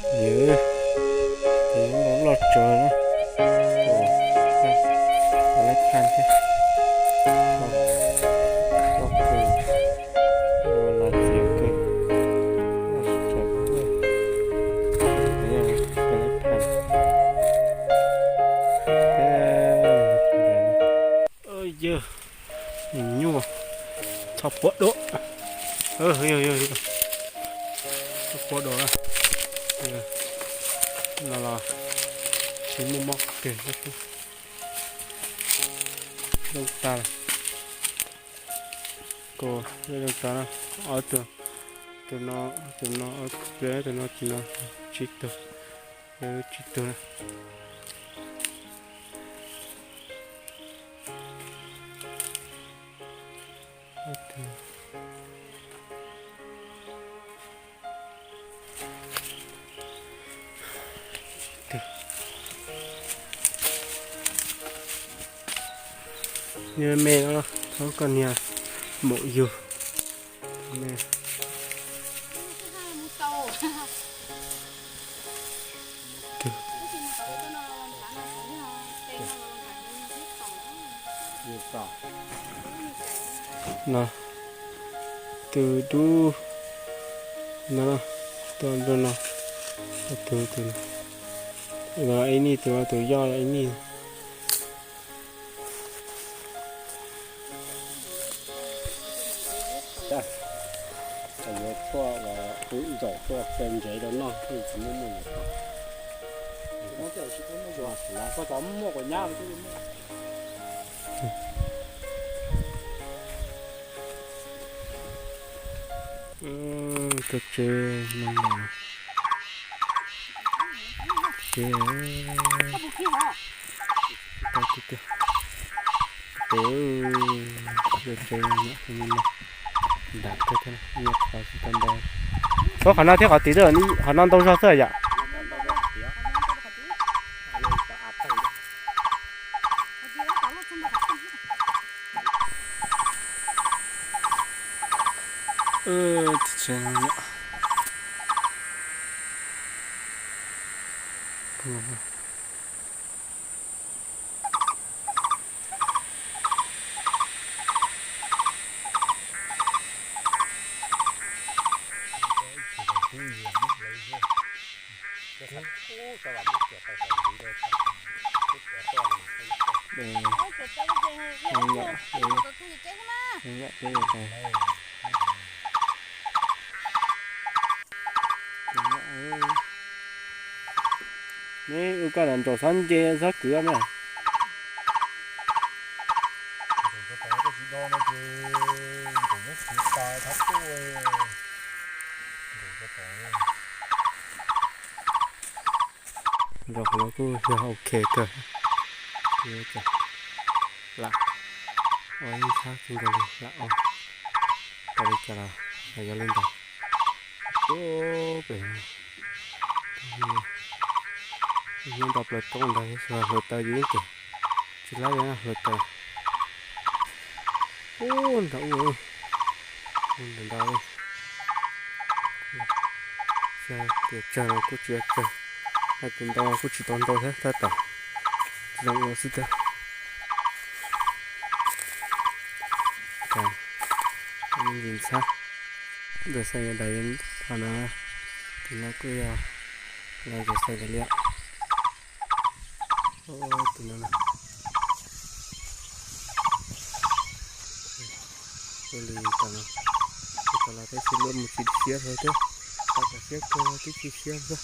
nhớ tiếng bóng lọt trời đó. Ồ, lấy khăn thế. Lọt cười, rồi là tiếng cười, lọt trời rồi. Thế là lấy khăn. Ôi giời, nhìn nhua, chọc bọt độ. Hơi, chọc bọt độ à. Là chỉ một mọc kìa đâu ta là cô đâu ta là ở tụi nó ở dưới tụi nó chỉ nó chít tụi này như mẹ nó không còn nhà mộ dù mẹ nó từ đu nó toàn nó từ rồi ấy nè từ do ấy nè cho là cũng giỏi cho kèm giấy đó nó thì chỉ muốn mình nó kiểu chỉ có một giọt là có tóm một của nhau chứ thật chơi nông nàn chơi tao tiếp được chơi nữa thì mình đạt cái thế này nhập vào tâm đây có khả năng thế họ tí nữa đi khả năng đâu ra thế vậy chơi nữa nè cái lần trò sắn dê rất cửa này rồi nó cứ ok cơ là ôi sao chúng ta đi là ôi ta đi chả là giờ lên rồi ô bể nhưng đọc là tốt đây rồi lượt tờ dưới kìa chỉ lấy ra lượt tờ ô đậu ơi đừng đau đi chờ nó cứ chuyện chờ hai tuần to cứ chỉ tuần thôi thế tao rộng ở xí tao mình nhìn xa giờ xây ở đây thằng nó thì nó cứ là giờ xây cái liệu tụi nó này rồi lì tao là cái xin luôn một chút xíu thôi thế tao có xíu cái chút xíu thôi